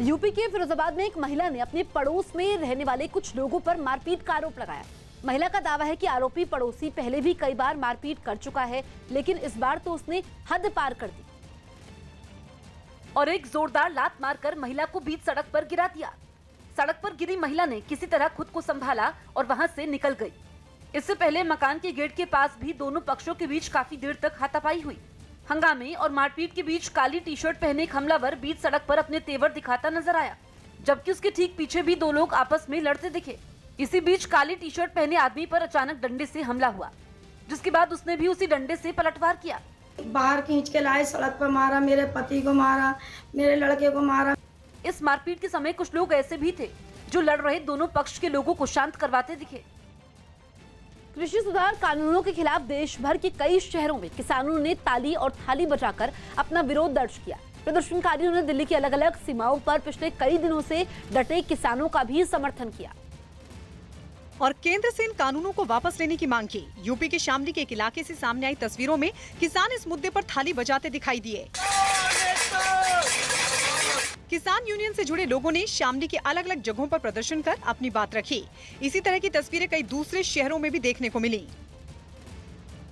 UP के फिरोजाबाद में एक महिला ने अपने पड़ोस में रहने वाले कुछ लोगों पर मारपीट का आरोप लगाया। महिला का दावा है कि आरोपी पड़ोसी पहले भी कई बार मारपीट कर चुका है, लेकिन इस बार तो उसने हद पार कर दी और एक जोरदार लात मारकर महिला को बीच सड़क पर गिरा दिया। सड़क पर गिरी महिला ने किसी तरह खुद को संभाला और वहां से निकल गई। इससे पहले मकान के गेट के पास भी दोनों पक्षों के बीच काफी देर तक हाथापाई हुई। हंगामे और मारपीट के बीच काली टी शर्ट पहने एक हमलावर बीच सड़क पर अपने तेवर दिखाता नजर आया, जबकि उसके ठीक पीछे भी दो लोग आपस में लड़ते दिखे। इसी बीच काली टी शर्ट पहने आदमी पर अचानक डंडे से हमला हुआ, जिसके बाद उसने भी उसी डंडे से पलटवार किया। बाहर खींच के लाए, सड़क पर मारा, मेरे पति को मारा, मेरे लड़के को मारा। इस मारपीट के समय कुछ लोग ऐसे भी थे जो लड़ रहे दोनों पक्ष के लोगों को शांत करवाते दिखे। कृषि सुधार कानूनों के खिलाफ देश भर के कई शहरों में किसानों ने ताली और थाली बजाकर अपना विरोध दर्ज किया। प्रदर्शनकारियों ने दिल्ली की अलग अलग सीमाओं पर पिछले कई दिनों से डटे किसानों का भी समर्थन किया और केंद्र से इन कानूनों को वापस लेने की मांग की। यूपी के शामली के एक इलाके से सामने आई तस्वीरों में किसान इस मुद्दे पर थाली बजाते दिखाई दिए। किसान यूनियन से जुड़े लोगों ने शामली के अलग अलग जगहों पर प्रदर्शन कर अपनी बात रखी। इसी तरह की तस्वीरें कई दूसरे शहरों में भी देखने को मिली।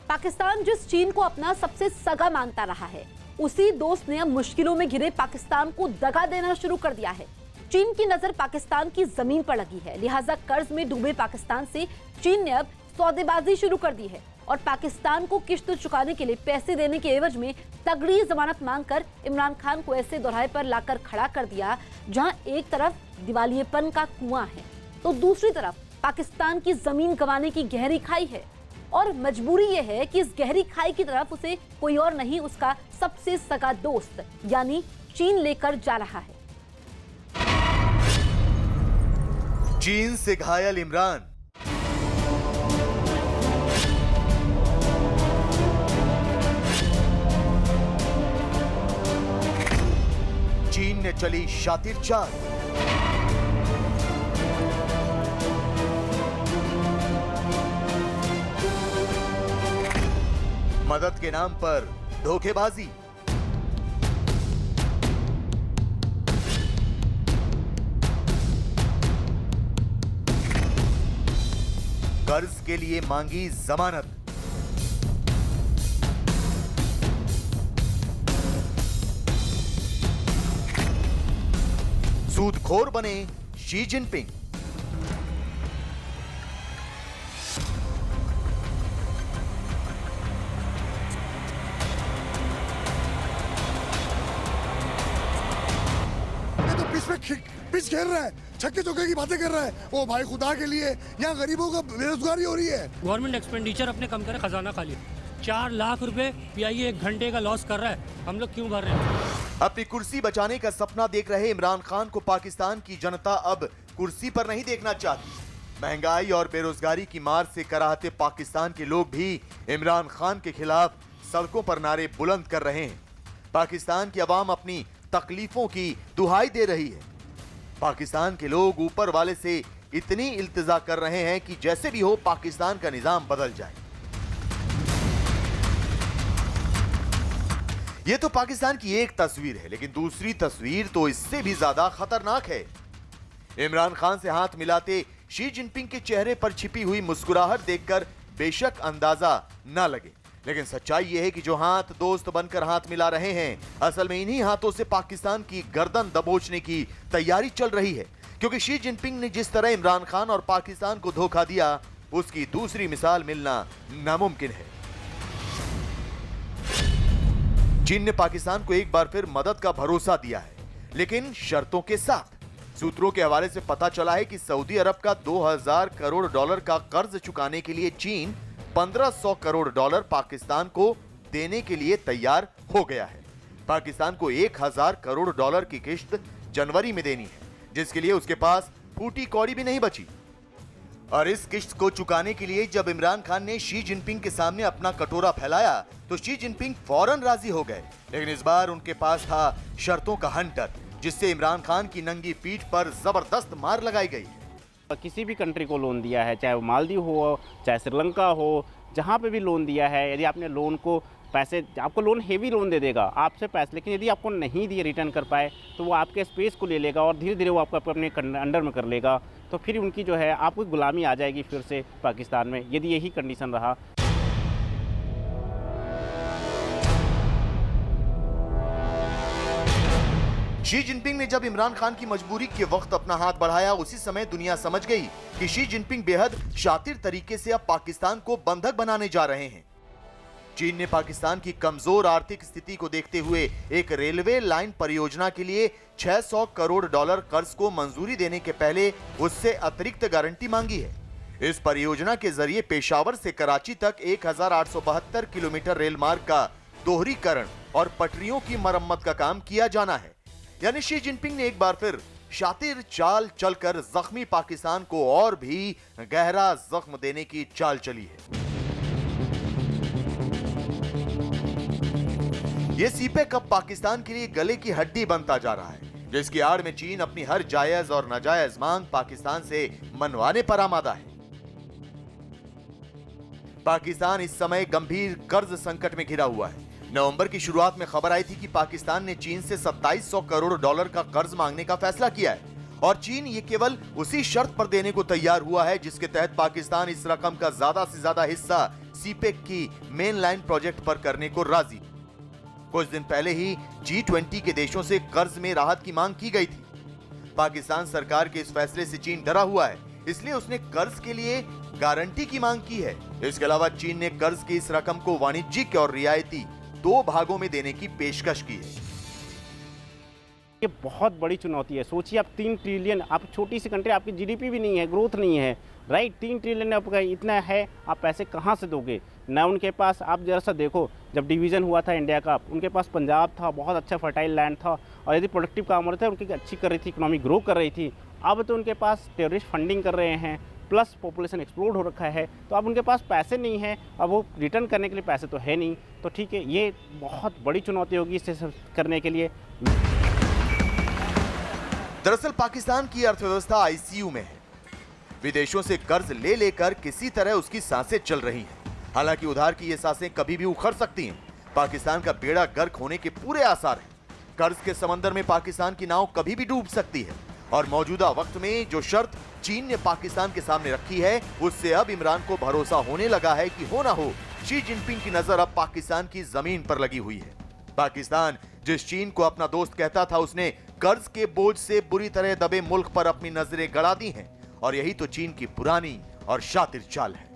पाकिस्तान जिस चीन को अपना सबसे सगा मानता रहा है, उसी दोस्त ने अब मुश्किलों में घिरे पाकिस्तान को दगा देना शुरू कर दिया है। चीन की नजर पाकिस्तान की जमीन पर लगी है, लिहाजा कर्ज में डूबे पाकिस्तान से चीन ने अब सौदेबाजी शुरू कर दी है और पाकिस्तान को किश्त चुकाने के लिए पैसे देने के एवज में तगड़ी जमानत मांगकर इमरान खान को ऐसे दोराहे पर लाकर खड़ा कर दिया जहां एक तरफ दिवालियेपन का कुआं है तो दूसरी तरफ पाकिस्तान की जमीन गंवाने की गहरी खाई है और मजबूरी यह है कि इस गहरी खाई की तरफ उसे कोई और नहीं, उसका सबसे सगा दोस्त यानी चीन लेकर जा रहा है। चीन से घायल इमरान। चीन ने चली शातिर चाल। मदद के नाम पर धोखेबाजी। कर्ज के लिए मांगी जमानत। सूदखोर बने शी जिनपिंग। तो पिच खेल रहा है, छक्के चौके की बातें कर रहा है। ओ भाई खुदा के लिए, यहाँ गरीबों का बेरोजगारी हो रही है। गवर्नमेंट एक्सपेंडिचर अपने कम करे, खजाना खाली। 4 लाख रुपए पीआईए 1 घंटे का लॉस कर रहा है, हम लोग क्यों भर रहे हैं? अपनी कुर्सी बचाने का सपना देख रहे इमरान खान को पाकिस्तान की जनता अब कुर्सी पर नहीं देखना चाहती। महंगाई और बेरोजगारी की मार से कराहते पाकिस्तान के लोग भी इमरान खान के खिलाफ सड़कों पर नारे बुलंद कर रहे हैं। पाकिस्तान की आवाम अपनी तकलीफों की दुहाई दे रही है। पाकिस्तान के लोग ऊपर वाले से इतनी इल्तिजा कर रहे हैं कि जैसे भी हो पाकिस्तान का निजाम बदल जाए। यह तो पाकिस्तान की एक तस्वीर है, लेकिन दूसरी तस्वीर तो इससे भी ज्यादा खतरनाक है। इमरान खान से हाथ मिलाते शी जिनपिंग के चेहरे पर छिपी हुई मुस्कुराहट देखकर बेशक अंदाजा न लगे, लेकिन सच्चाई यह है कि जो हाथ दोस्त बनकर हाथ मिला रहे हैं, असल में इन्हीं हाथों से पाकिस्तान की गर्दन दबोचने की तैयारी चल रही है। क्योंकि शी जिनपिंग ने जिस तरह इमरान खान और पाकिस्तान को धोखा दिया, उसकी दूसरी मिसाल मिलना नामुमकिन है। चीन ने पाकिस्तान को एक बार फिर मदद का भरोसा दिया है, लेकिन शर्तों के साथ। सूत्रों के हवाले से पता चला है कि सऊदी अरब का 2000 करोड़ डॉलर का कर्ज चुकाने के लिए चीन 1500 करोड़ डॉलर पाकिस्तान को देने के लिए तैयार हो गया है। पाकिस्तान को 1000 करोड़ डॉलर की किश्त जनवरी में देनी है, जिसके लिए उसके पास फूटी कौड़ी भी नहीं बची। और इस किश्त को चुकाने के लिए जब इमरान खान ने शी जिनपिंग के सामने अपना कटोरा फैलाया तो शी जिनपिंग फौरन राजी हो गए, लेकिन इस बार उनके पास था शर्तों का हंटर, जिससे इमरान खान की नंगी पीठ पर जबरदस्त मार लगाई गई। किसी भी कंट्री को लोन दिया है, चाहे वो मालदीव हो, चाहे श्रीलंका हो, जहाँ पे भी लोन दिया है, यदि आपने लोन को पैसे, आपको लोन हेवी लोन दे देगा आपसे पैसे, लेकिन यदि आपको नहीं दिए रिटर्न कर पाए तो वो आपके स्पेस को ले लेगा और धीरे धीरे वो आपको अपने अंडर में कर लेगा। तो फिर उनकी जो है आपको गुलामी आ जाएगी फिर से पाकिस्तान में, यदि यही कंडीशन रहा। शी जिनपिंग ने जब इमरान खान की मजबूरी के वक्त अपना हाथ बढ़ाया, उसी समय दुनिया समझ गई कि शी जिनपिंग बेहद शातिर तरीके से अब पाकिस्तान को बंधक बनाने जा रहे हैं। चीन ने पाकिस्तान की कमजोर आर्थिक स्थिति को देखते हुए एक रेलवे लाइन परियोजना के लिए 600 करोड़ डॉलर कर्ज को मंजूरी देने के पहले उससे अतिरिक्त गारंटी मांगी है। इस परियोजना के जरिए पेशावर से कराची तक 1872 किलोमीटर रेल मार्ग का दोहरीकरण और पटरियों की मरम्मत का काम किया जाना है। यानी शी जिनपिंग ने एक बार फिर शातिर चाल चलकर जख्मी पाकिस्तान को और भी गहरा जख्म देने की चाल चली है। ये सीपेक अब पाकिस्तान के लिए गले की हड्डी बनता जा रहा है, जिसकी आड़ में चीन अपनी हर जायज और नाजायज मांग पाकिस्तान से मनवाने पर आमादा है। पाकिस्तान इस समय गंभीर कर्ज संकट में घिरा हुआ है। नवंबर की शुरुआत में खबर आई थी कि पाकिस्तान ने चीन से 2700 करोड़ डॉलर का कर्ज मांगने का फैसला किया है और चीन ये केवल उसी शर्त पर देने को तैयार हुआ है जिसके तहत पाकिस्तान इस रकम का ज्यादा से ज्यादा हिस्सा सीपेक की मेन लाइन प्रोजेक्ट पर करने को राजी। कुछ दिन पहले ही G20 के देशों से कर्ज में राहत की मांग की गई थी। पाकिस्तान सरकार के इस फैसले से चीन डरा हुआ है, इसलिए उसने कर्ज के लिए गारंटी की मांग की है। इसके अलावा चीन ने कर्ज की इस रकम को वाणिज्यिक और रियायती 2 भागों में देने की पेशकश की है। ये बहुत बड़ी चुनौती है। सोचिए आप 3 ट्रिलियन, आप छोटी सी कंट्री, आपकी जीडीपी भी नहीं है, ग्रोथ नहीं है, राइट। 3 ट्रिलियन आपका इतना है, आप पैसे कहाँ से दोगे? ना उनके पास, आप जरा सा देखो, जब डिवीज़न हुआ था इंडिया का, उनके पास पंजाब था, बहुत अच्छा फर्टाइल लैंड था और यदि प्रोडक्टिव काम हो रहे थे, उनकी अच्छी कर रही थी, इकोनॉमी ग्रो कर रही थी। अब तो उनके पास टेररिस्ट फंडिंग कर रहे हैं, प्लस पॉपुलेशन एक्सप्लोड हो रखा है, तो अब उनके पास पैसे नहीं है, अब वो रिटर्न करने के लिए पैसे तो है नहीं। तो ठीक है, ये बहुत बड़ी चुनौती होगी इसे करने के लिए। दरअसल पाकिस्तान की अर्थव्यवस्था आईसीयू में है। विदेशों से कर्ज ले लेकर किसी तरह उसकी सांसें चल रही हैं। हालांकि उधार की ये सांसें कभी भी उखड़ सकती हैं। पाकिस्तान का बेड़ा गर्क होने के पूरे आसार हैं। कर्ज के समंदर में पाकिस्तान की नाव कभी भी डूब सकती है और मौजूदा वक्त में जो शर्त चीन ने पाकिस्तान के सामने रखी है, उससे अब इमरान को भरोसा होने लगा है कि हो ना हो शी जिनपिंग की नजर अब पाकिस्तान की जमीन पर लगी हुई है। पाकिस्तान जिस चीन को अपना दोस्त कहता था, उसने कर्ज के बोझ से बुरी तरह दबे मुल्क पर अपनी नजरें गड़ा दी हैं और यही तो चीन की पुरानी और शातिर चाल है।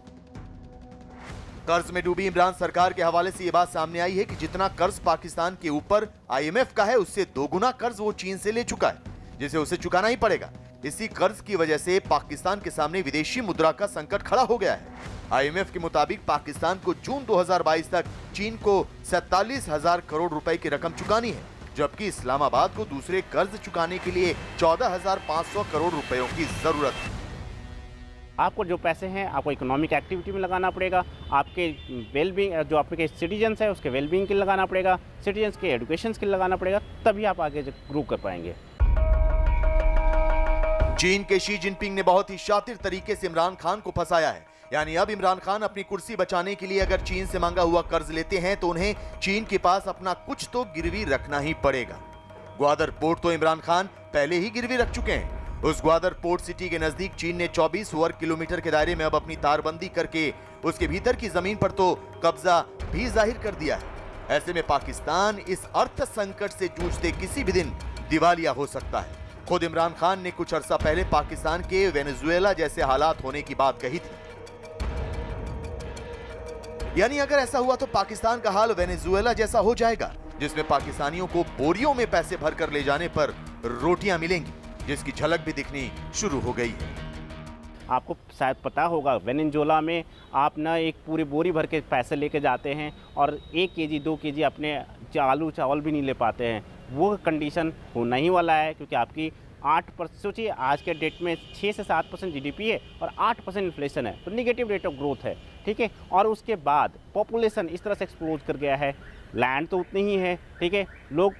कर्ज में डूबी इमरान सरकार के हवाले से यह बात सामने आई है कि जितना कर्ज पाकिस्तान के ऊपर IMF का है, उससे 2 गुना कर्ज वो चीन से ले चुका है, जिसे उसे चुकाना ही पड़ेगा। इसी कर्ज की वजह से पाकिस्तान के सामने विदेशी मुद्रा का संकट खड़ा हो गया है। IMF के मुताबिक पाकिस्तान को जून 2022 तक चीन को 47,000 करोड़ रुपए की रकम चुकानी है, जबकि इस्लामाबाद को दूसरे कर्ज चुकाने के लिए 14,500 करोड़ रुपयों की जरूरत है। आपको जो पैसे हैं आपको इकोनॉमिक एक्टिविटी में लगाना पड़ेगा, आपके वेलबींग, जो आपके सिटीजन्स हैं उसके वेलबींग के लिए लगाना पड़ेगा, सिटीजन्स के एजुकेशन के लिए लगाना पड़ेगा, तभी आप आगे ग्रो कर पाएंगे। चीन के शी जिनपिंग ने बहुत ही शातिर तरीके से इमरान खान को फंसाया है। यानी अब इमरान खान अपनी कुर्सी बचाने के लिए अगर चीन से मांगा हुआ कर्ज लेते हैं तो उन्हें चीन के पास अपना कुछ तो गिरवी रखना ही पड़ेगा। ग्वादर पोर्ट तो इमरान खान पहले ही गिरवी रख चुके हैं। उस ग्वादर पोर्ट सिटी के नजदीक चीन ने 24 वर्ग किलोमीटर के दायरे में अब अपनी तारबंदी करके उसके भीतर की जमीन पर तो कब्जा भी जाहिर कर दिया है। ऐसे में पाकिस्तान इस अर्थ संकट से जूझते किसी भी दिन दिवालिया हो सकता है। खुद इमरान खान ने कुछ अरसा पहले पाकिस्तान के वेनेजुएला जैसे हालात होने की बात कही थी। यानी अगर ऐसा हुआ तो पाकिस्तान का हाल वेनेजुएला जैसा हो जाएगा, जिसमें पाकिस्तानियों को बोरियों में पैसे भरकर ले जाने पर रोटियां मिलेंगी, जिसकी झलक भी दिखनी शुरू हो गई है। आपको शायद पता होगा वेनेजुएला में आप ना एक पूरी बोरी भर के पैसे लेके जाते हैं और 1 केजी 2 केजी अपने आलू चावल भी नहीं ले पाते हैं। वो कंडीशन होना ही वाला है, क्योंकि आपकी 8%, सोचिए आज के डेट में 6 से 7% जीडीपी है और 8% इन्फ्लेशन है, तो निगेटिव रेट ऑफ ग्रोथ है, ठीक है। और उसके बाद पॉपुलेशन इस तरह से एक्सप्लोज कर गया है, लैंड तो उतनी ही है, ठीक है। लोग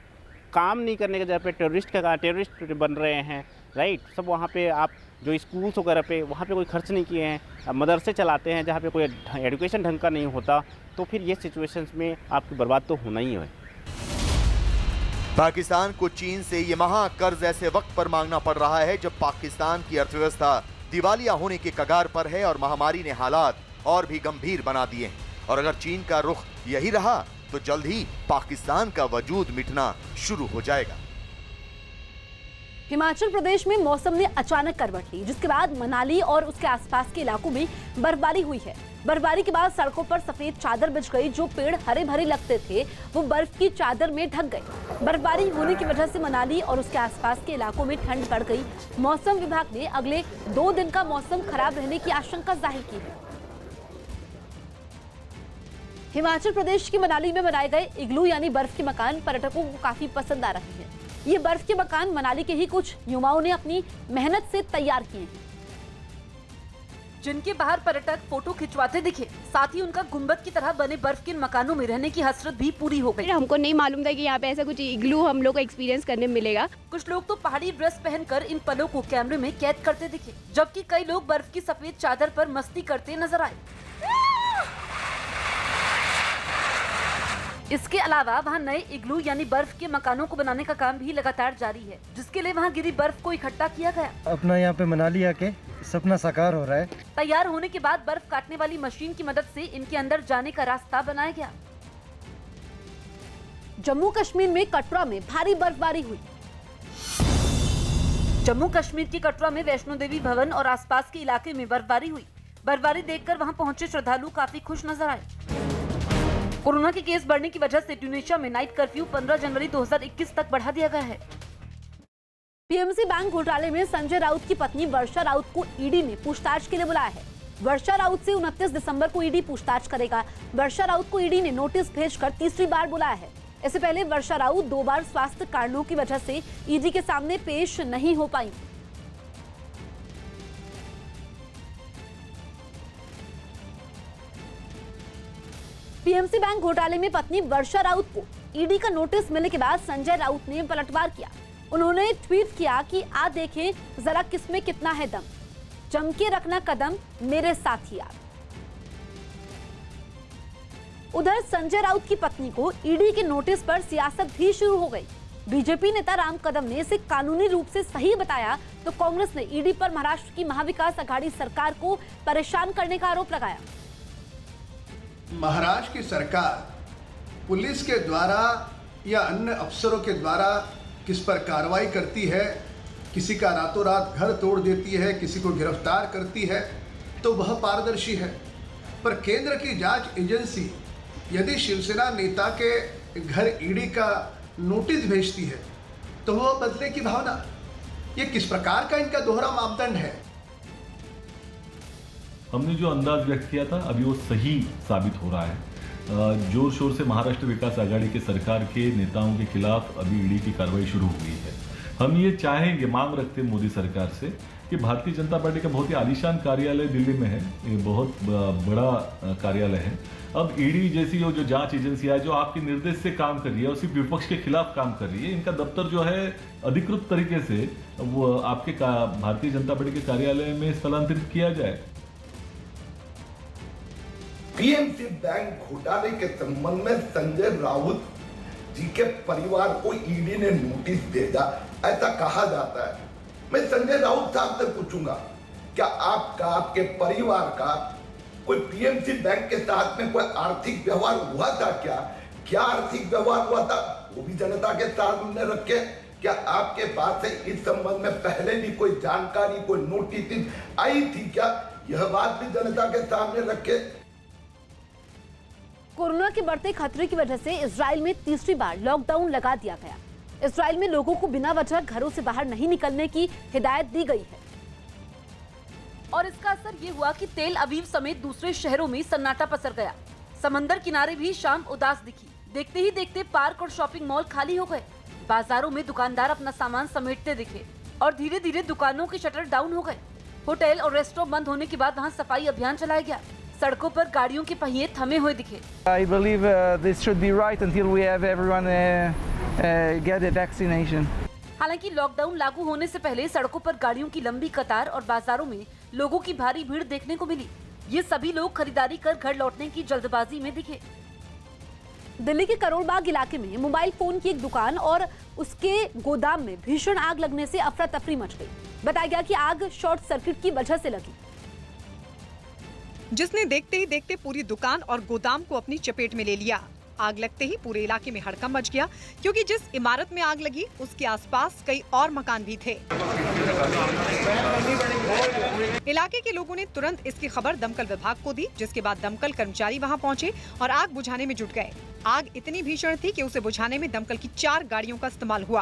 काम नहीं करने के जगह पे टेररिस्ट बन रहे हैं, राइट। सब वहाँ पे आप जो स्कूल्स वगैरह पे वहाँ पे कोई खर्च नहीं किए हैं, मदरसे चलाते हैं जहाँ पे कोई एजुकेशन ढंग का नहीं होता, तो फिर ये सिचुएशंस में आपकी बर्बाद तो होना ही है। पाकिस्तान को चीन से ये महाकर्ज ऐसे वक्त पर मांगना पड़ रहा है जब पाकिस्तान की अर्थव्यवस्था दिवालिया होने के कगार पर है और महामारी ने हालात और भी गंभीर बना दिए हैं। और अगर चीन का रुख यही रहा तो जल्द ही पाकिस्तान का वजूद मिटना शुरू हो जाएगा। हिमाचल प्रदेश में मौसम ने अचानक करवट ली, जिसके बाद मनाली और उसके आसपास के इलाकों में बर्फबारी हुई है। बर्फबारी के बाद सड़कों पर सफेद चादर बिछ गई। जो पेड़ हरे भरे लगते थे वो बर्फ की चादर में ढक गए। बर्फबारी होने की वजह से मनाली और उसके आसपास के इलाकों में ठंड बढ़ गई। मौसम विभाग ने अगले 2 दिन का मौसम खराब रहने की आशंका जाहिर की है। हिमाचल प्रदेश की मनाली में बनाए गए इग्लू यानी बर्फ के मकान पर्यटकों को काफी पसंद आ रहे हैं। ये बर्फ के मकान मनाली के ही कुछ युवाओं ने अपनी मेहनत से तैयार किए हैं, जिनके बाहर पर्यटक फोटो खिंचवाते दिखे। साथ ही उनका गुंबद की तरह बने बर्फ के मकानों में रहने की हसरत भी पूरी हो गई। हमको नहीं मालूम था कि यहाँ पे ऐसा कुछ इग्लू हम लोग को एक्सपीरियंस करने मिलेगा। कुछ लोग तो पहाड़ी ड्रेस पहनकर इन पलों को कैमरे में कैद करते दिखे, जबकि कई लोग बर्फ की सफेद चादर पर मस्ती करते नजर आए। इसके अलावा वहाँ नए इग्लू यानी बर्फ के मकानों को बनाने का काम भी लगातार जारी है, जिसके लिए वहाँ गिरी बर्फ को इकट्ठा किया गया। अपना यहाँ पे मनाली आके सपना साकार हो रहा है। तैयार होने के बाद बर्फ काटने वाली मशीन की मदद से इनके अंदर जाने का रास्ता बनाया गया। जम्मू कश्मीर में कटरा में भारी बर्फबारी हुई। जम्मू कश्मीर के कटरा में वैष्णो देवी भवन और आसपास के इलाके में बर्फबारी हुई। बर्फबारी देखकर वहां पहुंचे श्रद्धालु काफी खुश नजर आए। कोरोना के केस बढ़ने की वजह से ट्यूनीशिया में नाइट कर्फ्यू 15 जनवरी 2021 तक बढ़ा दिया गया है। पीएमसी बैंक घोटाले में संजय राउत की पत्नी वर्षा राउत को ईडी ने पूछताछ के लिए बुलाया है। वर्षा राउत से 29 दिसंबर को ईडी पूछताछ करेगा। वर्षा राउत को ईडी ने नोटिस भेजकर तीसरी बार बुलाया है। इससे पहले वर्षा राउत 2 बार स्वास्थ्य कारणों की वजह से ईडी के सामने पेश नहीं हो पाई। पीएमसी बैंक घोटाले में पत्नी वर्षा राउत को ईडी का नोटिस मिलने के बाद संजय राउत ने पलटवार किया। उन्होंने ट्वीट किया कि आ देखें जरा किसमें कितना है दम, जम के रखना कदम मेरे साथिया। उधर संजय राउत की पत्नी को ईडी के नोटिस पर सियासत भी शुरू हो गई। बीजेपी नेता राम कदम ने इसे कानूनी रूप से सही बताया तो कांग्रेस ने ईडी पर महाराष्ट्र की महाविकास आघाड़ी सरकार को परेशान करने का आरोप लगाया। महाराष्ट्र की सरकार पुलिस के द्वारा या अन्य अफसरों के द्वारा किस पर कार्रवाई करती है, किसी का रातों रात घर तोड़ देती है, किसी को गिरफ्तार करती है, तो वह पारदर्शी है। पर केंद्र की जांच एजेंसी यदि शिवसेना नेता के घर ईडी का नोटिस भेजती है तो वह बदले की भावना, ये किस प्रकार का इनका दोहरा मापदंड है। हमने जो अंदाज व्यक्त किया था अभी वो सही साबित हो रहा है। जोर शोर से महाराष्ट्र विकास आघाड़ी के सरकार के नेताओं के खिलाफ अभी ईडी की कार्रवाई शुरू हो गई है। हम ये चाहेंगे, मांग रखते हैं मोदी सरकार से कि भारतीय जनता पार्टी का बहुत ही आलीशान कार्यालय दिल्ली में है, ये बहुत बड़ा कार्यालय है। अब ईडी जैसी जो जांच एजेंसी है जो आपके निर्देश से काम कर रही है और सिर्फ विपक्ष के खिलाफ काम कर रही है, इनका दफ्तर जो है अधिकृत तरीके से वो आपके भारतीय जनता पार्टी के कार्यालय में स्थलांतरित किया जाए। पीएमसी बैंक घोटाले के संबंध में संजय राउत जी के परिवार को ईडी ने नोटिस भेजा, ऐसा कहा जाता है। मैं संजय राउत साहब से पूछूंगा, क्या आपका, आपके परिवार का कोई पीएमसी बैंक के साथ में कोई आर्थिक व्यवहार हुआ था? क्या आर्थिक व्यवहार हुआ था वो भी जनता के सामने रखे। क्या आपके पास से इस संबंध में पहले भी कोई जानकारी, कोई नोटिस आई थी क्या? यह बात भी जनता के सामने रखे। कोरोना के बढ़ते खतरे की वजह से इजराइल में तीसरी बार लॉकडाउन लगा दिया गया। इजराइल में लोगों को बिना वजह घरों से बाहर नहीं निकलने की हिदायत दी गई है और इसका असर ये हुआ कि तेल अवीव समेत दूसरे शहरों में सन्नाटा पसर गया। समंदर किनारे भी शाम उदास दिखी। देखते ही देखते पार्क और शॉपिंग मॉल खाली हो गए। बाजारों में दुकानदार अपना सामान समेटते दिखे और धीरे धीरे दुकानों के शटर डाउन हो गए। होटल और रेस्टोरेंट बंद होने के बाद वहाँ सफाई अभियान चलाया गया। सड़कों पर गाड़ियों के पहिए थमे हुए दिखे। I believe this should be right until we have everyone get a vaccination. हालांकि लॉकडाउन लागू होने से पहले सड़कों पर गाड़ियों की लंबी कतार और बाजारों में लोगों की भारी भीड़ देखने को मिली। ये सभी लोग खरीदारी कर घर लौटने की जल्दबाजी में दिखे। दिल्ली के करोड़बाग इलाके में मोबाइल फोन की एक दुकान और उसके गोदाम में भीषण आग लगने से अफरा तफरी मच गई। बताया गया कि आग शॉर्ट सर्किट की वजह से लगी, जिसने देखते ही देखते पूरी दुकान और गोदाम को अपनी चपेट में ले लिया। आग लगते ही पूरे इलाके में हड़कंप मच गया, क्योंकि जिस इमारत में आग लगी उसके आसपास कई और मकान भी थे। इलाके के लोगों ने तुरंत इसकी खबर दमकल विभाग को दी, जिसके बाद दमकल कर्मचारी वहां पहुंचे और आग बुझाने में जुट गए। आग इतनी भीषण थी कि उसे बुझाने में दमकल की 4 गाड़ियों का इस्तेमाल हुआ।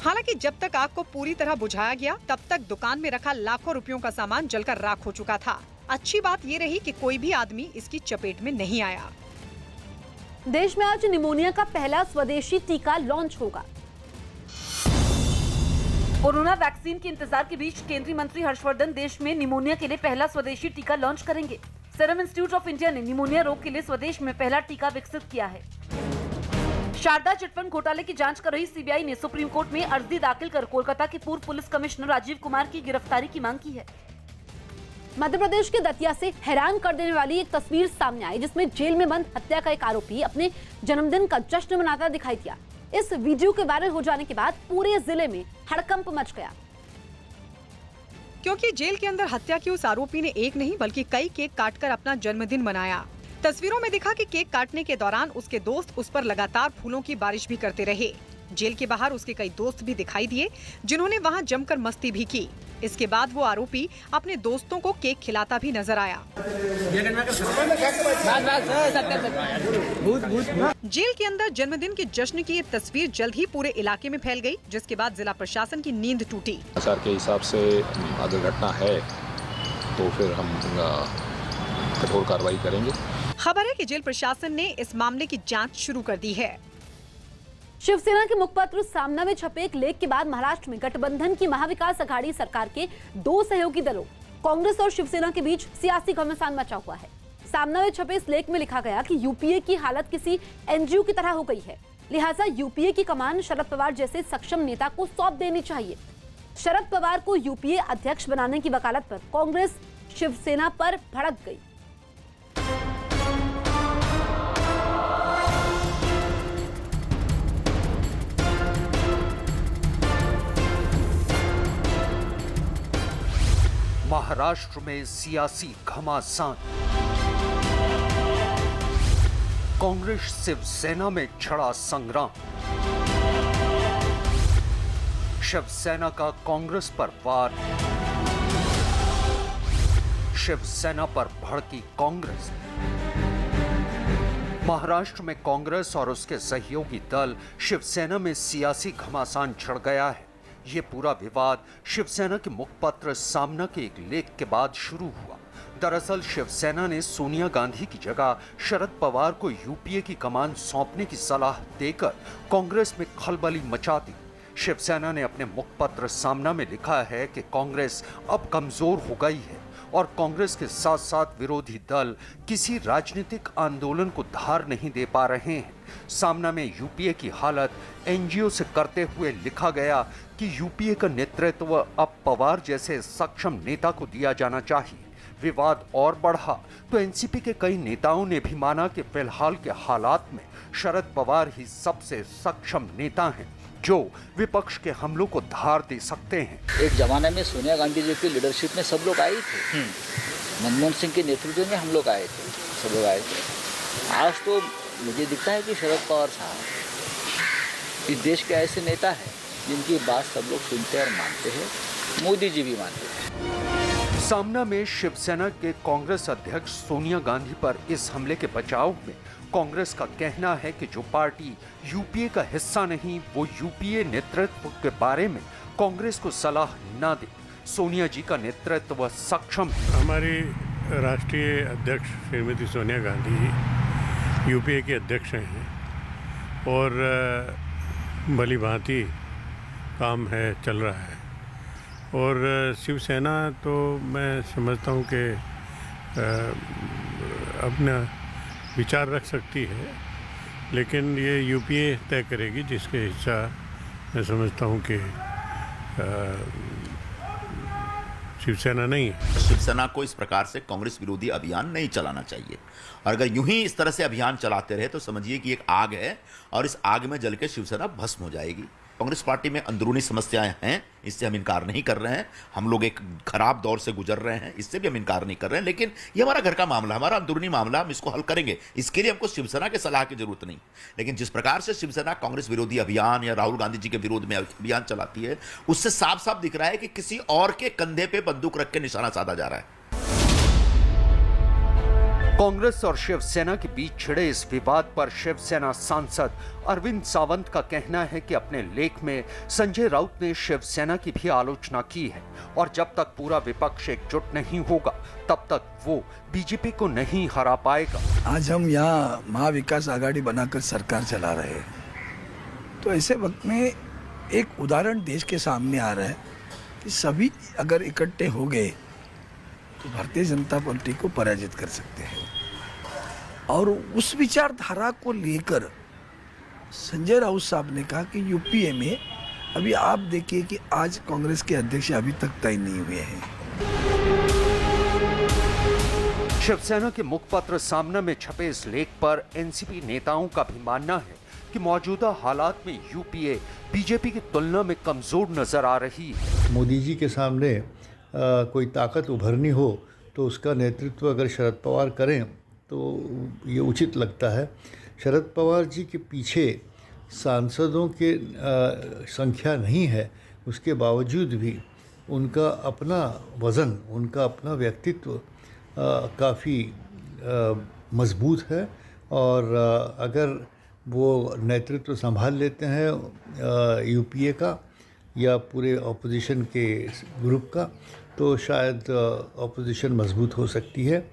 हालांकि जब तक आग को पूरी तरह बुझाया गया, तब तक दुकान में रखा लाखों रुपयों का सामान जलकर राख हो चुका था। अच्छी बात ये रही कि कोई भी आदमी इसकी चपेट में नहीं आया। देश में आज निमोनिया का पहला स्वदेशी टीका लॉन्च होगा। कोरोना वैक्सीन के इंतजार के बीच केंद्रीय मंत्री हर्षवर्धन देश में निमोनिया के लिए पहला स्वदेशी टीका लॉन्च करेंगे। सीरम इंस्टीट्यूट ऑफ इंडिया ने निमोनिया रोग के लिए स्वदेश में पहला टीका विकसित किया है। शारदा चिटफंड घोटाले की जांच कर रही सीबीआई ने सुप्रीम कोर्ट में अर्जी दाखिल कर कोलकाता के पूर्व पुलिस कमिश्नर राजीव कुमार की गिरफ्तारी की मांग की है। मध्य प्रदेश के दतिया से हैरान कर देने वाली एक तस्वीर सामने आई, जिसमें जेल में बंद हत्या का एक आरोपी अपने जन्मदिन का जश्न मनाता दिखाई दिया। इस वीडियो के वायरल हो जाने के बाद पूरे जिले में हड़कंप मच गया, क्योंकि जेल के अंदर हत्या की उस आरोपी ने एक नहीं बल्कि कई केक काटकर अपना जन्मदिन मनाया। तस्वीरों में दिखा कि केक काटने के दौरान उसके दोस्त उस पर लगातार फूलों की बारिश भी करते रहे। जेल के बाहर उसके कई दोस्त भी दिखाई दिए, जिन्होंने वहां जमकर मस्ती भी की। इसके बाद वो आरोपी अपने दोस्तों को केक खिलाता भी नजर आया। जेल के अंदर जन्मदिन के जश्न की ये तस्वीर जल्द ही पूरे इलाके में फैल गई, जिसके बाद जिला प्रशासन की नींद टूटी। आचार के हिसाब से अगर घटना है तो फिर हम कठोर कार्रवाई करेंगे। खबर है कि जेल प्रशासन ने इस मामले की जांच शुरू कर दी है। शिवसेना के मुखपत्र सामना में छपे एक लेख के बाद महाराष्ट्र में गठबंधन की महाविकास अघाड़ी सरकार के 2 सहयोगी दलों कांग्रेस और शिवसेना के बीच सियासी घमासान मचा हुआ है। सामना में छपे इस लेख में लिखा गया कि यूपीए की हालत किसी एनजीओ की तरह हो गई है, लिहाजा यूपीए की कमान शरद पवार जैसे सक्षम नेता को सौंप देनी चाहिए। शरद पवार को यूपीए अध्यक्ष बनाने की वकालत पर कांग्रेस शिवसेना पर भड़क गई। महाराष्ट्र में सियासी घमासान, कांग्रेस शिवसेना में छिड़ा संग्राम। शिवसेना का कांग्रेस पर वार, शिवसेना पर भड़की कांग्रेस। महाराष्ट्र में कांग्रेस और उसके सहयोगी दल शिवसेना में सियासी घमासान छिड़ गया है। ये पूरा विवाद शिवसेना के मुखपत्र सामना के एक लेख के बाद शुरू हुआ। दरअसल शिवसेना ने सोनिया गांधी की जगह शरद पवार को यूपीए की कमान सौंपने की सलाह देकर कांग्रेस में खलबली मचा दी। शिवसेना ने अपने मुखपत्र सामना में लिखा है कि कांग्रेस अब कमजोर हो गई है और कांग्रेस के साथ साथ विरोधी दल किसी राजनीतिक आंदोलन को धार नहीं दे पा रहे हैं। सामना में यूपीए की हालत एनजीओ से करते हुए लिखा गया कि यूपीए का नेतृत्व अब पवार जैसे सक्षम नेता को दिया जाना चाहिए। विवाद और बढ़ा तो एनसीपी के कई नेताओं ने भी माना कि फिलहाल के हालात में शरद पवार ही सबसे सक्षम नेता हैं जो विपक्ष के हमलों को धार दे सकते हैं। एक जमाने में सोनिया गांधी जी की लीडरशिप में सब लोग आए थे, मनमोहन सिंह के नेतृत्व में हम लोग आए थे, सब लोग आए थे। आज तो मुझे दिखता है कि शरद पवार साहब इस देश के ऐसे नेता हैं जिनकी बात सब लोग सुनते और मानते हैं, मोदी जी भी मानते हैं। सामना में शिवसेना के कांग्रेस अध्यक्ष सोनिया गांधी पर इस हमले के बचाव में कांग्रेस का कहना है कि जो पार्टी यूपीए का हिस्सा नहीं, वो यूपीए नेतृत्व के बारे में कांग्रेस को सलाह न दे। सोनिया जी का नेतृत्व सक्षम है। हमारी राष्ट्रीय अध्यक्ष श्रीमती सोनिया गांधी यूपीए के अध्यक्ष हैं और भली भांति काम है, चल रहा है। और शिवसेना तो मैं समझता हूँ कि अपना विचार रख सकती है, लेकिन ये यूपीए तय करेगी, जिसके हिस्सा मैं समझता हूँ कि शिवसेना नहीं है। शिवसेना को इस प्रकार से कांग्रेस विरोधी अभियान नहीं चलाना चाहिए, और अगर यूं ही इस तरह से अभियान चलाते रहे तो समझिए कि एक आग है और इस आग में जल के शिवसेना भस्म हो जाएगी। कांग्रेस पार्टी में अंदरूनी समस्याएं हैं, इससे हम इनकार नहीं कर रहे हैं। हम लोग एक खराब दौर से गुजर रहे हैं, इससे भी हम इनकार नहीं कर रहे हैं। लेकिन ये हमारा घर का मामला, हमारा अंदरूनी मामला, हम इसको हल करेंगे। इसके लिए हमको शिवसेना के सलाह की जरूरत नहीं। लेकिन जिस प्रकार से शिवसेना कांग्रेस विरोधी अभियान या राहुल गांधी जी के विरोध में अभियान चलाती है, उससे साफ साफ दिख रहा है कि किसी और के कंधे पे बंदूक रख के निशाना साधा जा रहा है। कांग्रेस और शिवसेना के बीच छिड़े इस विवाद पर शिवसेना सांसद अरविंद सावंत का कहना है कि अपने लेख में संजय राउत ने शिवसेना की भी आलोचना की है, और जब तक पूरा विपक्ष एकजुट नहीं होगा तब तक वो बीजेपी को नहीं हरा पाएगा। आज हम यहाँ महाविकास आघाड़ी बनाकर सरकार चला रहे हैं, तो ऐसे वक्त में एक उदाहरण देश के सामने आ रहा है कि सभी अगर इकट्ठे हो गए तो भारतीय जनता पार्टी को पराजित कर सकते हैं। और उस विचारधारा को लेकर संजय राउत साहब ने कहा कि यूपीए में अभी आप देखिए कि आज कांग्रेस के अध्यक्ष अभी तक तय नहीं हुए हैं। शिवसेना के मुखपत्र सामना में छपे इस लेख पर एनसीपी नेताओं का भी मानना है कि मौजूदा हालात में यूपीए बीजेपी की तुलना में कमजोर नजर आ रही है। मोदी जी के सामने कोई ताकत उभरनी हो तो उसका नेतृत्व अगर शरद पवार करें तो ये उचित लगता है। शरद पवार जी के पीछे सांसदों के संख्या नहीं है, उसके बावजूद भी उनका अपना वज़न, उनका अपना व्यक्तित्व काफ़ी मजबूत है। और अगर वो नेतृत्व संभाल लेते हैं यूपीए का या पूरे ऑपोजिशन के ग्रुप का, तो शायद ऑपोजिशन मजबूत हो सकती है।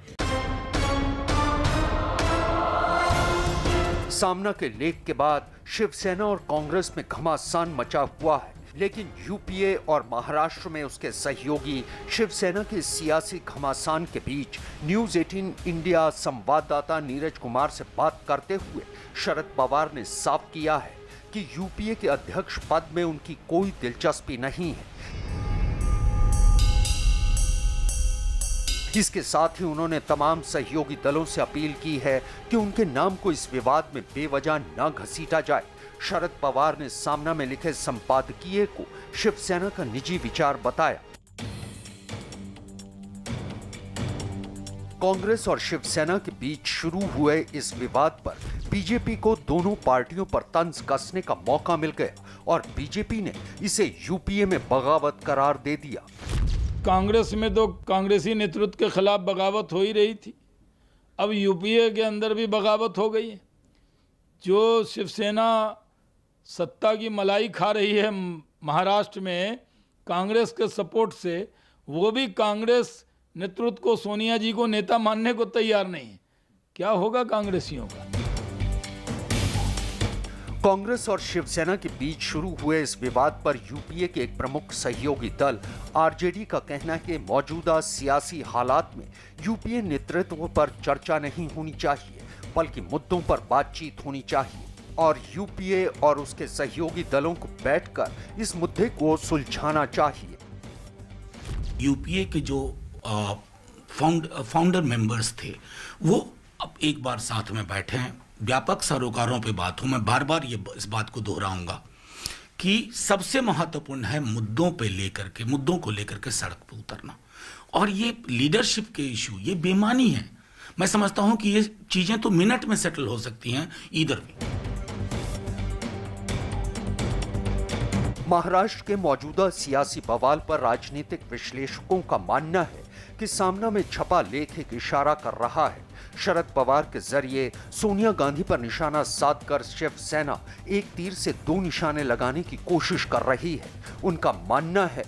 सामना के लेख के बाद शिवसेना और कांग्रेस में घमासान मचा हुआ है, लेकिन यूपीए और महाराष्ट्र में उसके सहयोगी शिवसेना के सियासी घमासान के बीच न्यूज़ 18 इंडिया संवाददाता नीरज कुमार से बात करते हुए शरद पवार ने साफ किया है कि यूपीए के अध्यक्ष पद में उनकी कोई दिलचस्पी नहीं है। इसके साथ ही उन्होंने तमाम सहयोगी दलों से अपील की है कि उनके नाम को इस विवाद में बेवजह न घसीटा जाए। शरद पवार ने सामना में लिखे संपादकीय को शिवसेना का निजी विचार बताया। कांग्रेस और शिवसेना के बीच शुरू हुए इस विवाद पर बीजेपी को दोनों पार्टियों पर तंज कसने का मौका मिल गया और बीजेपी ने इसे यूपीए में बगावत करार दे दिया। कांग्रेस में तो कांग्रेसी नेतृत्व के खिलाफ बगावत हो ही रही थी, अब यूपीए के अंदर भी बगावत हो गई है। जो शिवसेना सत्ता की मलाई खा रही है महाराष्ट्र में कांग्रेस के सपोर्ट से, वो भी कांग्रेस नेतृत्व को, सोनिया जी को नेता मानने को तैयार नहीं है। क्या होगा कांग्रेसियों का? कांग्रेस और शिवसेना के बीच शुरू हुए इस विवाद पर यूपीए के एक प्रमुख सहयोगी दल आरजेडी का कहना है कि मौजूदा सियासी हालात में यूपीए नेतृत्व पर चर्चा नहीं होनी चाहिए, बल्कि मुद्दों पर बातचीत होनी चाहिए और यूपीए और उसके सहयोगी दलों को बैठकर इस मुद्दे को सुलझाना चाहिए। यूपीए के जो फाउंडर मेंबर्स थे वो अब एक बार साथ में बैठे हैं, व्यापक सरोकारों पे बात हो। मैं बार बार इस बात को दोहराऊंगा कि सबसे महत्वपूर्ण है मुद्दों को लेकर के सड़क पर उतरना। और ये लीडरशिप के इशू, ये बेमानी है। मैं समझता हूं कि ये चीजें तो मिनट में सेटल हो सकती हैं इधर भी। महाराष्ट्र के मौजूदा सियासी बवाल पर राजनीतिक विश्लेषकों का मानना है कि सामना में छपा लेख एक इशारा कर रहा है। शरद पवार के जरिए सोनिया गांधी पर निशाना साधकर शिवसेना एक तीर से दो निशाने लगाने की कोशिश कर रही है। उनका मानना है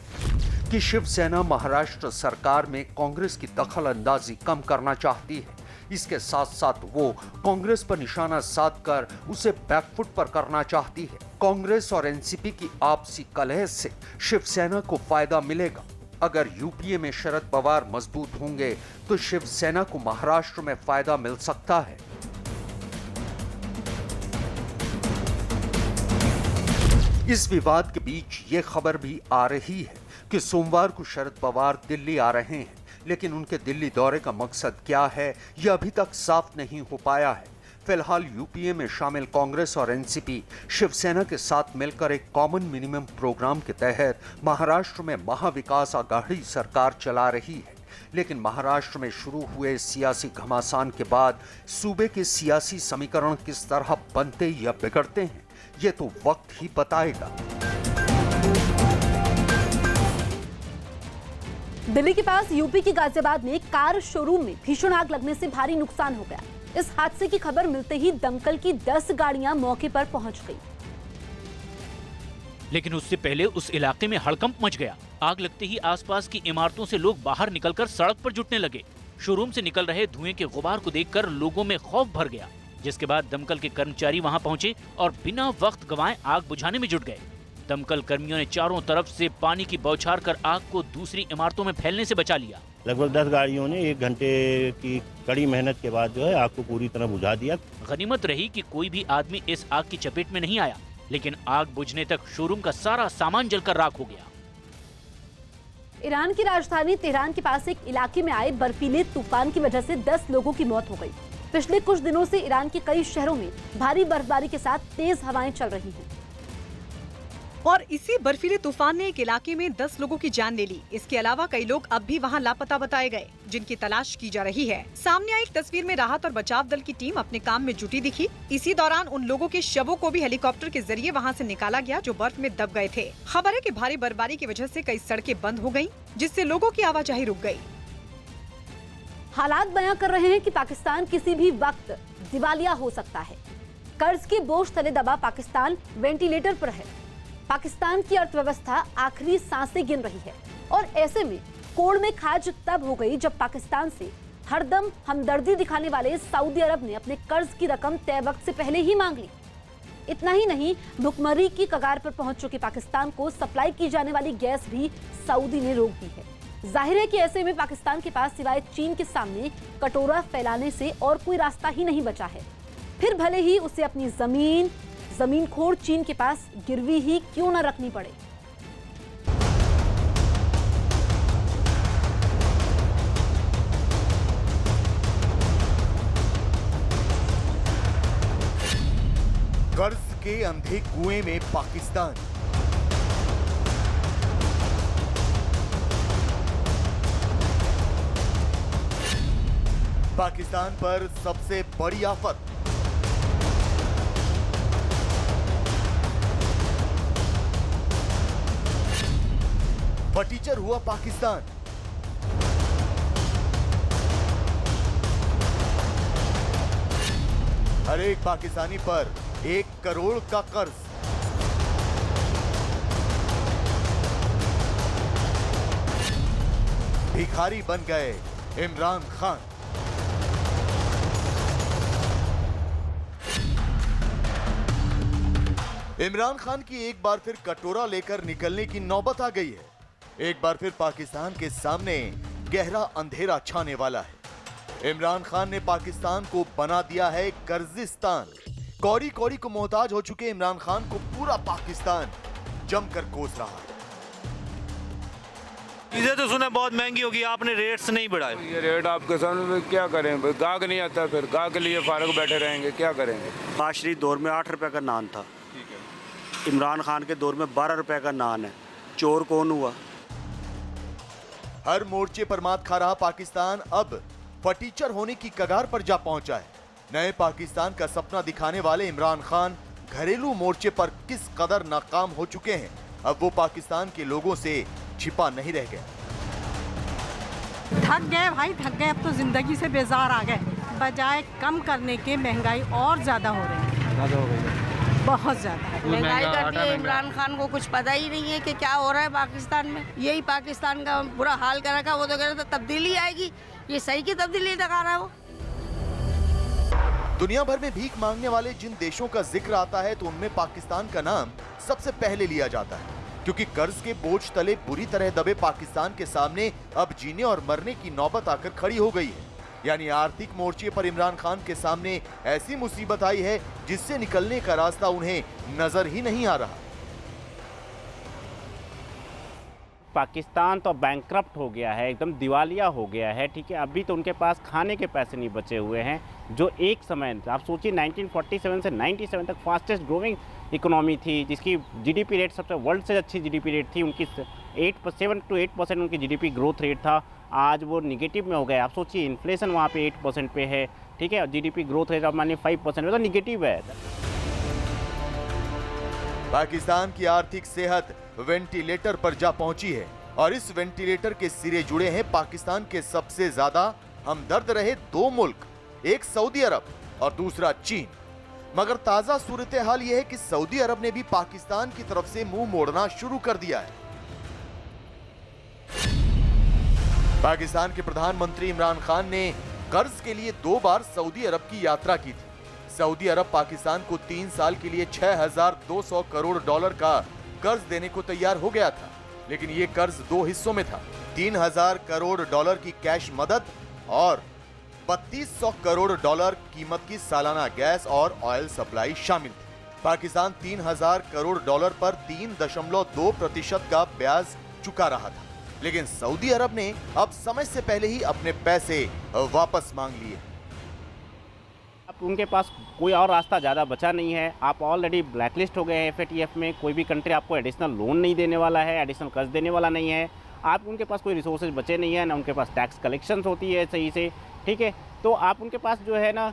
कि शिवसेना महाराष्ट्र सरकार में कांग्रेस की दखल अंदाजी कम करना चाहती है। इसके साथ साथ वो कांग्रेस पर निशाना साधकर उसे बैकफुट पर करना चाहती है। कांग्रेस और एनसीपी की आपसी कलह से शिवसेना को फायदा मिलेगा। अगर यूपीए में शरद पवार मजबूत होंगे तो शिवसेना को महाराष्ट्र में फायदा मिल सकता है। इस विवाद के बीच ये खबर भी आ रही है कि सोमवार को शरद पवार दिल्ली आ रहे हैं, लेकिन उनके दिल्ली दौरे का मकसद क्या है यह अभी तक साफ नहीं हो पाया है। फिलहाल यूपीए में शामिल कांग्रेस और एनसीपी शिवसेना के साथ मिलकर एक कॉमन मिनिमम प्रोग्राम के तहत महाराष्ट्र में महाविकास आघाड़ी सरकार चला रही है। लेकिन महाराष्ट्र में शुरू हुए सियासी घमासान के बाद सूबे के सियासी समीकरण किस तरह बनते या बिगड़ते हैं, ये तो वक्त ही बताएगा। दिल्ली के पास यूपी के गाजियाबाद में कार शोरूम में भीषण आग लगने से भारी नुकसान हो गया। इस हादसे की खबर मिलते ही दमकल की 10 गाड़ियां मौके पर पहुंच गई। लेकिन उससे पहले उस इलाके में हड़कंप मच गया। आग लगते ही आसपास की इमारतों से लोग बाहर निकलकर सड़क पर जुटने लगे। शोरूम से निकल रहे धुएं के गुबार को देखकर लोगों में खौफ भर गया, जिसके बाद दमकल के कर्मचारी वहां पहुंचे और बिना वक्त गंवाए आग बुझाने में जुट गए। दमकल कर्मियों ने चारों तरफ से पानी की बौछार कर आग को दूसरी इमारतों में फैलने से बचा लिया। लगभग 10 गाड़ियों ने 1 घंटे की कड़ी मेहनत के बाद जो है आग को पूरी तरह बुझा दिया। गनीमत रही कि कोई भी आदमी इस आग की चपेट में नहीं आया, लेकिन आग बुझने तक शोरूम का सारा सामान जलकर राख हो गया। ईरान की राजधानी तेहरान के पास एक इलाके में आए बर्फीले तूफान की वजह से 10 लोगों की मौत हो गई। पिछले कुछ दिनों से ईरान के कई शहरों में भारी बर्फबारी के साथ तेज हवाएं चल रही हैं। और इसी बर्फीले तूफान ने एक इलाके में 10 लोगों की जान ले ली। इसके अलावा कई लोग अब भी वहां लापता बताए गए, जिनकी तलाश की जा रही है। सामने आई एक तस्वीर में राहत और बचाव दल की टीम अपने काम में जुटी दिखी। इसी दौरान उन लोगों के शवों को भी हेलीकॉप्टर के जरिए वहां से निकाला गया जो बर्फ में दब गए थे। खबर है कि भारी बर्फबारी की वजह से कई सड़कें बंद हो गयी, जिससे लोगों की आवाजाही रुक गयी। हालात बयां कर रहे हैं कि पाकिस्तान किसी भी वक्त दिवालिया हो सकता है। कर्ज के बोझ तले दबा पाकिस्तान वेंटिलेटर पर है। पाकिस्तान की अर्थव्यवस्था आखिरी सांसें गिन रही है और ऐसे में कोड़ में खाज तब हो गई जब पाकिस्तान से हरदम हमदर्दी दिखाने वाले सऊदी अरब ने अपने कर्ज की रकम तय वक्त से पहले ही मांग ली। इतना ही नहीं, भुखमरी की कगार पर पहुंच चुके पाकिस्तान को सप्लाई की जाने वाली गैस भी सऊदी ने रोक दी है। जाहिर है कि ऐसे में पाकिस्तान के पास सिवाय चीन के सामने कटोरा फैलाने से और कोई रास्ता ही नहीं बचा है। फिर भले ही उसे अपनी जमीन खोर चीन के पास गिरवी ही क्यों न रखनी पड़े। कर्ज के अंधे कुएं में पाकिस्तान। पाकिस्तान पर सबसे बड़ी आफत। फटीचर हुआ पाकिस्तान। हर एक पाकिस्तानी पर 1 करोड़ का कर्ज। भिखारी बन गए इमरान खान। इमरान खान की एक बार फिर कटोरा लेकर निकलने की नौबत आ गई है। एक बार फिर पाकिस्तान के सामने गहरा अंधेरा छाने वाला है। इमरान खान ने पाकिस्तान को बना दिया है कर्जिस्तान। कौड़ी कौड़ी को मोहताज हो चुके इमरान खान को पूरा पाकिस्तान जमकर कोस रहा है। चीजें तो सुना बहुत महंगी होगी, आपने रेट्स नहीं बढ़ाए। ये रेट आपके सामने क्या करें, गाहक नहीं आता, फिर गाहक के लिए फारग बैठे रहेंगे, क्या करेंगे। आशरी दौर में 8 रुपए का नान था, इमरान खान के दौर में 12 रुपए का नान है। चोर कौन हुआ? हर मोर्चे पर मात खा रहा पाकिस्तान अब फटीचर होने की कगार पर जा पहुंचा है। नए पाकिस्तान का सपना दिखाने वाले इमरान खान घरेलू मोर्चे पर किस कदर नाकाम हो चुके हैं, अब वो पाकिस्तान के लोगों से छिपा नहीं रह गए। थक गए भाई, थक गए। अब तो जिंदगी से बेजार आ गए। बजाय कम करने के महंगाई और ज्यादा हो रही है, बहुत ज्यादा महंगाई करती है। इमरान खान को कुछ पता ही नहीं है कि क्या हो रहा है पाकिस्तान में। यही पाकिस्तान का बुरा हाल कर रखा। वो तो कह रहा था तब्दीली आएगी, ये सही की तब्दीली दिखा रहा है वो। दुनिया भर में भीख मांगने वाले जिन देशों का जिक्र आता है तो उनमें पाकिस्तान का नाम सबसे पहले लिया जाता है, क्योंकि कर्ज के बोझ तले बुरी तरह दबे पाकिस्तान के सामने अब जीने और मरने की नौबत आकर खड़ी हो गई है। यानी आर्थिक मोर्चे पर इमरान खान के सामने ऐसी मुसीबत आई है जिससे निकलने का रास्ता उन्हें नजर ही नहीं आ रहा। पाकिस्तान तो बैंकक्रप्ट हो गया है, एकदम दिवालिया हो गया है, ठीक है। अभी तो उनके पास खाने के पैसे नहीं बचे हुए हैं। जो एक समय आप सोचिए 1947 से 97 तक फास्टेस्ट ग्रोइंग इकोनॉमी थी, जिसकी जीडीपी रेट सबसे वर्ल्ड से अच्छी जीडीपी रेट थी, उनकी 7 to 8% उनकी जीडीपी ग्रोथ रेट था। आज वो निगेटिव में हो गया। आप सोचिए इन्फ्लेशन वहाँ पे 8% पे है, ठीक है, और जीडीपी ग्रोथ रेट अब मानिए 5% में, तो निगेटिव है। पाकिस्तान की आर्थिक सेहत वेंटिलेटर पर जा पहुंची है और इस वेंटिलेटर के सिरे जुड़े हैं पाकिस्तान के सबसे ज्यादा हमदर्द रहे दो मुल्क, एक सऊदी अरब और दूसरा चीन। मगर ताजा सूरत हाल यह है कि सऊदी अरब ने भी पाकिस्तान की तरफ से मुंह मोड़ना शुरू कर दिया है। पाकिस्तान के प्रधानमंत्री इमरान खान ने कर्ज के लिए 2 बार सऊदी अरब की यात्रा की थी। सऊदी अरब पाकिस्तान को 3 साल के लिए $6,200 करोड़ का कर्ज देने को तैयार हो गया था, लेकिन ये कर्ज 2 हिस्सों में था। $3,000 करोड़ की कैश मदद और $3,200 करोड़ कीमत की सालाना गैस और ऑयल सप्लाई शामिल थी। पाकिस्तान $3,000 करोड़ पर 3.2% का ब्याज चुका रहा था, लेकिन सऊदी अरब ने अब समय से पहले ही अपने पैसे वापस मांग लिए। उनके पास कोई और रास्ता ज़्यादा बचा नहीं है। आप ऑलरेडी ब्लैकलिस्ट हो गए हैं FATF में। कोई भी कंट्री आपको एडिशनल लोन नहीं देने वाला है, एडिशनल कर्ज देने वाला नहीं है। आप उनके पास कोई रिसोर्सेज बचे नहीं है, ना उनके पास टैक्स कलेक्शंस होती है सही से, ठीक है। तो आप उनके पास जो है ना,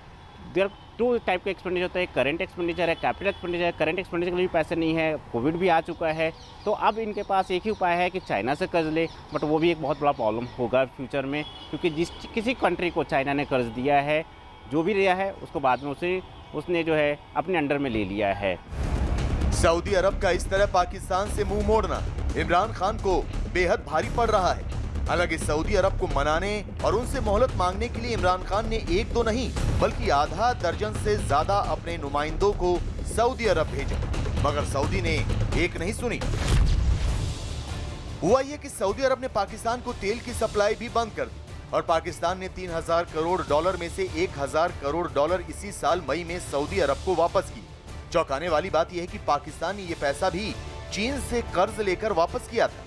देयर 2 टाइप के एक्सपेंडिचर होता है, करंट एक्सपेंडिचर है, कैपिटल एक्सपेंडिचर है। करंट एक्सपेंडिचर के लिए भी पैसे नहीं है, कोविड भी आ चुका है, तो अब इनके पास एक ही उपाय है कि चाइना से कर्ज ले। बट वो भी एक बहुत बड़ा प्रॉब्लम होगा फ्यूचर में, क्योंकि किसी कंट्री को चाइना ने कर्ज दिया है, जो भी लिया है उसको बाद में उसने जो है अपने अंडर में ले लिया है। सऊदी अरब का इस तरह पाकिस्तान से मुंह मोड़ना इमरान खान को बेहद भारी पड़ रहा है। हालांकि सऊदी अरब को मनाने और उनसे मोहलत मांगने के लिए इमरान खान ने 1-2 नहीं बल्कि आधा दर्जन से ज्यादा अपने नुमाइंदों को सऊदी अरब भेजा, मगर सऊदी ने एक नहीं सुनी। हुआ ये कि सऊदी अरब ने पाकिस्तान को तेल की सप्लाई भी बंद कर दी और पाकिस्तान ने $3,000 करोड़ में से $1,000 करोड़ इसी साल मई में सऊदी अरब को वापस की। चौंकाने वाली बात यह है कि पाकिस्तान ने यह पैसा भी चीन से कर्ज लेकर वापस किया था।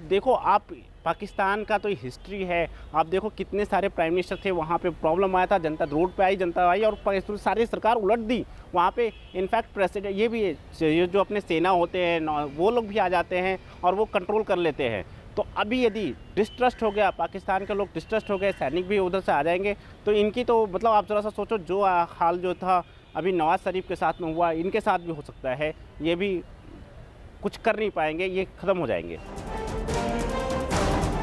देखो आप, पाकिस्तान का तो हिस्ट्री है। आप देखो कितने सारे प्राइम मिनिस्टर थे, वहाँ पे प्रॉब्लम आया था, जनता रोड पे आई, जनता आई और सारी सरकार उलट दी। वहाँ पे इनफैक्ट प्रेसिडेंट ये भी ये जो अपने सेना होते हैं वो लोग भी आ जाते हैं और वो कंट्रोल कर लेते हैं। तो अभी यदि डिस्ट्रस्ट हो गया, पाकिस्तान के लोग डिस्ट्रस्ट हो गए, सैनिक भी उधर से आ जाएंगे, तो इनकी तो मतलब आप ज़रा सा सोचो, जो हाल जो था अभी नवाज शरीफ के साथ में हुआ, इनके साथ भी हो सकता है। ये भी कुछ कर नहीं पाएंगे, ये खत्म हो जाएंगे।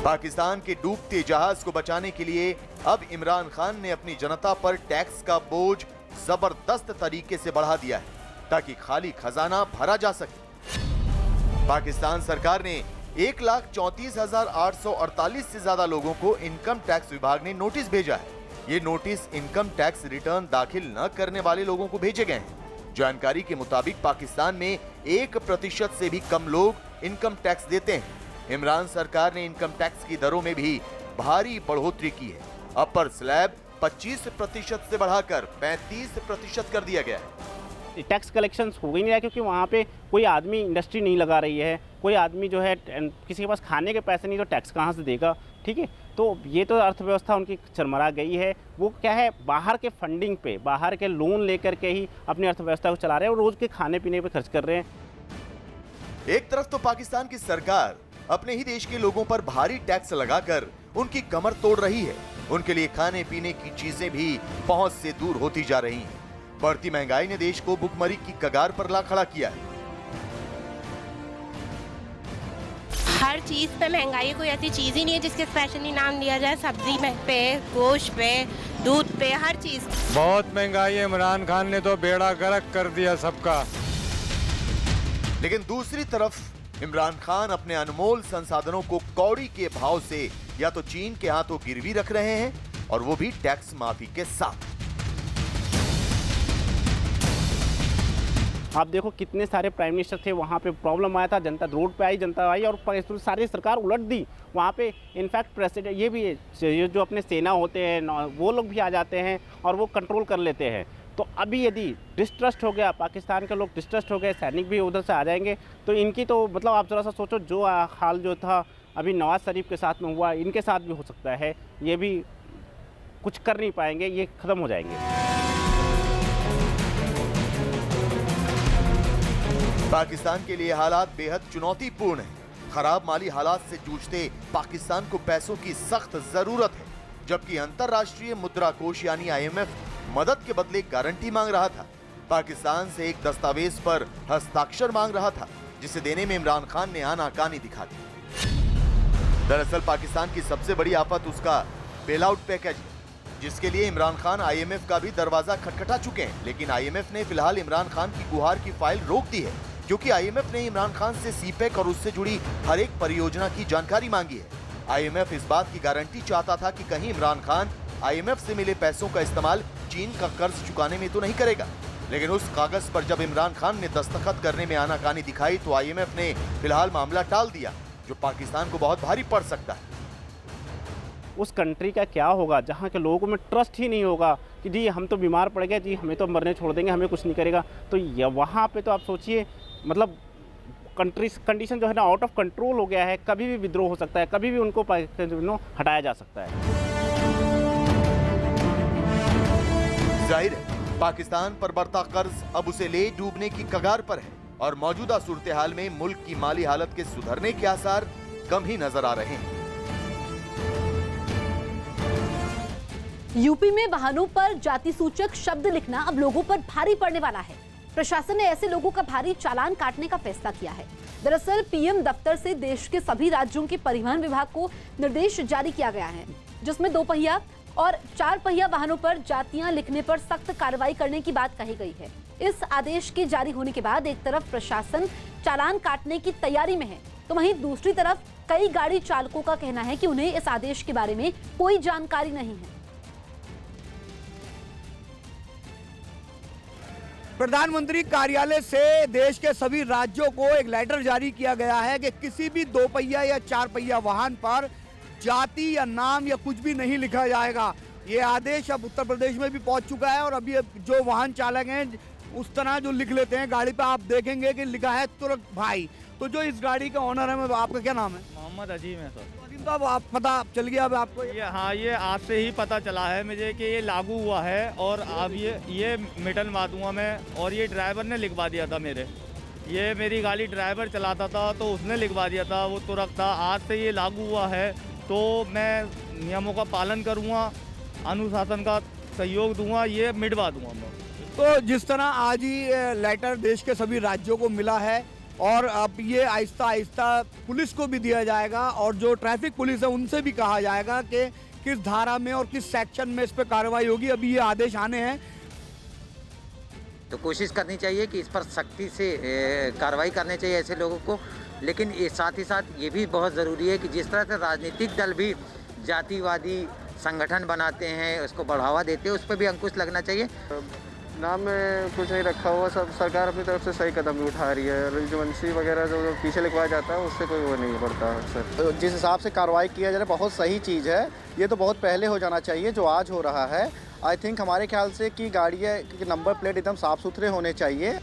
पाकिस्तान के डूबते जहाज को बचाने के लिए अब इमरान खान ने अपनी जनता पर टैक्स का बोझ जबरदस्त तरीके से बढ़ा दिया है ताकि खाली खजाना भरा जा सके। पाकिस्तान सरकार ने 1,34,848 से ज्यादा लोगों को इनकम टैक्स विभाग ने नोटिस भेजा है। ये नोटिस इनकम टैक्स रिटर्न दाखिल न करने वाले लोगों को भेजे गए हैं। जानकारी के मुताबिक पाकिस्तान में 1% से भी कम लोग इनकम टैक्स देते हैं। इमरान सरकार ने इनकम टैक्स की दरों में भी भारी बढ़ोतरी की है। अपर स्लैब 25% से बढ़ाकर 35% कर दिया गया है। टैक्स कलेक्शंस हो ही नहीं रहा, क्योंकि वहाँ पे कोई आदमी इंडस्ट्री नहीं लगा रही है, कोई आदमी जो है किसी के पास खाने के पैसे नहीं, तो टैक्स कहाँ से देगा, ठीक है। तो ये तो अर्थव्यवस्था उनकी चरमरा गई है। वो क्या है, बाहर के फंडिंग पे, बाहर के लोन लेकर के ही अपनी अर्थव्यवस्था को चला रहे हैं और रोज के खाने पीने पे खर्च कर रहे हैं। एक तरफ तो पाकिस्तान की सरकार अपने ही देश के लोगों पर भारी टैक्स लगाकर उनकी कमर तोड़ रही है, उनके लिए खाने पीने की चीजें भी पहुंच से दूर होती जा रही हैं। बढ़ती महंगाई ने देश को भुखमरी की कगार पर ला खड़ा किया है। हर चीज पे महंगाई, कोई ऐसी चीज ही नहीं है जिसके स्पेशली नाम लिया जाए। सब्जी में पे, गोश्त पे, दूध पे, हर चीज बहुत महंगाई है। इमरान खान ने तो बेड़ा गर्क कर दिया सबका। लेकिन दूसरी तरफ इमरान खान अपने अनमोल संसाधनों को कौड़ी के भाव से या तो चीन के हाथों गिरवी रख रहे हैं और वो भी टैक्स माफी के साथ। आप देखो कितने सारे प्राइम मिनिस्टर थे, वहाँ पे प्रॉब्लम आया था, जनता रोड पे आई, जनता आई और सारी सरकार उलट दी। वहाँ पे इनफैक्ट प्रेसिडेंट ये भी जो अपने सेना होते हैं वो लोग भी आ जाते हैं और वो कंट्रोल कर लेते हैं। तो अभी यदि डिस्ट्रस्ट हो गया, पाकिस्तान के लोग डिस्ट्रस्ट हो गए, सैनिक भी उधर से आ जाएंगे, तो इनकी तो मतलब आप ज़रा सा सोचो, जो हाल जो था अभी नवाज शरीफ के साथ में हुआ, इनके साथ भी हो सकता है। ये भी कुछ कर नहीं पाएंगे, ये ख़त्म हो जाएंगे। पाकिस्तान के लिए हालात बेहद चुनौतीपूर्ण हैं। खराब माली हालात से जूझते पाकिस्तान को पैसों की सख्त जरूरत है, जबकि अंतर्राष्ट्रीय मुद्रा कोष यानी IMF मदद के बदले गारंटी मांग रहा था। पाकिस्तान से एक दस्तावेज पर हस्ताक्षर मांग रहा था, जिसे देने में इमरान खान ने आनाकानी दिखा दी। दरअसल पाकिस्तान की सबसे बड़ी आफत उसका बेल आउट पैकेज है, जिसके लिए इमरान खान IMF का भी दरवाजा खटखटा चुके हैं। लेकिन IMF ने फिलहाल इमरान खान की गुहार की फाइल रोक दी है, क्योंकि IMF ने इमरान खान से CPEC और उससे जुड़ी हर एक परियोजना की जानकारी मांगी है। IMF इस बात की गारंटी चाहता था कि कहीं इमरान खान IMF से मिले पैसों का इस्तेमाल चीन का कर्ज चुकाने में तो नहीं करेगा। लेकिन उस कागज पर जब इमरान खान ने दस्तखत करने में आनाकानी दिखाई तो IMF ने फिलहाल मामला टाल दिया, जो पाकिस्तान को बहुत भारी पड़ सकता है। उस कंट्री का क्या होगा जहाँ के लोगों में ट्रस्ट ही नहीं होगा कि जी हम तो बीमार पड़ गए, जी हमें तो मरने छोड़ देंगे, हमें कुछ नहीं करेगा। तो वहाँ पे तो आप सोचिए, मतलब कंडीशन जो है ना आउट ऑफ कंट्रोल हो गया है। कभी भी विद्रोह हो सकता है, कभी भी उनको हटाया जा सकता है। जाहिर है पाकिस्तान पर बढ़ता कर्ज अब उसे ले डूबने की कगार पर है और मौजूदा सूरत हाल में मुल्क की माली हालत के सुधरने के आसार कम ही नजर आ रहे हैं। यूपी में वाहनों पर जाति सूचक शब्द लिखना अब लोगों पर भारी पड़ने वाला है। प्रशासन ने ऐसे लोगों का भारी चालान काटने का फैसला किया है। दरअसल PM दफ्तर से देश के सभी राज्यों के परिवहन विभाग को निर्देश जारी किया गया है, जिसमें 2 पहिया और 4 पहिया वाहनों पर जातियां लिखने पर सख्त कार्रवाई करने की बात कही गई है। इस आदेश के जारी होने के बाद एक तरफ प्रशासन चालान काटने की तैयारी में है, तो वहीं दूसरी तरफ कई गाड़ी चालकों का कहना है कि उन्हें इस आदेश के बारे में कोई जानकारी नहीं है। प्रधानमंत्री कार्यालय से देश के सभी राज्यों को एक लेटर जारी किया गया है कि किसी भी 2 पहिया या 4 पहिया वाहन पर जाति या नाम या कुछ भी नहीं लिखा जाएगा। ये आदेश अब उत्तर प्रदेश में भी पहुंच चुका है और अभी जो वाहन चालक हैं उस तरह जो लिख लेते हैं गाड़ी पे, आप देखेंगे कि लिखा है तुर्क भाई। तो जो इस गाड़ी का ऑनर है, आपका क्या नाम है? मोहम्मद अजीम है सर। तो अब आप पता चल गया अब आपको? ये आज से ही पता चला है मुझे कि ये लागू हुआ है और अब ये मिटन माधुआ में, और ये ड्राइवर ने लिखवा दिया था ये मेरी गाड़ी ड्राइवर चलाता था तो उसने लिखवा दिया था, वो तुरक था। आज से ये लागू हुआ है तो मैं नियमों का पालन करूँगा, अनुशासन का सहयोग दूंगा, ये मिटवा दूंगा मैं। तो जिस तरह आज ही लेटर देश के सभी राज्यों को मिला है और अब ये आहिस्ता आहिस्ता पुलिस को भी दिया जाएगा और जो ट्रैफिक पुलिस है उनसे भी कहा जाएगा कि किस धारा में और किस सेक्शन में इस पर कार्रवाई होगी। अभी ये आदेश आने हैं तो कोशिश करनी चाहिए कि इस पर सख्ती से कार्रवाई करनी चाहिए ऐसे लोगों को। लेकिन साथ ही साथ ये भी बहुत ज़रूरी है कि जिस तरह से राजनीतिक दल भी जातिवादी संगठन बनाते हैं, उसको बढ़ावा देते हैं, उस पर भी अंकुश लगना चाहिए। नाम में कुछ नहीं रखा हुआ, सब सरकार अपनी तरफ से सही कदम भी उठा रही है। रजिस्ट्रेंसी वगैरह जो पीछे लिखवाया जाता है उससे कोई वो नहीं पड़ता सर। तो जिस हिसाब से कार्रवाई किया जा रहा है बहुत सही चीज़ है। ये तो बहुत पहले हो जाना चाहिए जो आज हो रहा है। आई थिंक हमारे ख्याल से कि गाड़ियाँ के नंबर प्लेट एकदम साफ़ सुथरे होने चाहिए।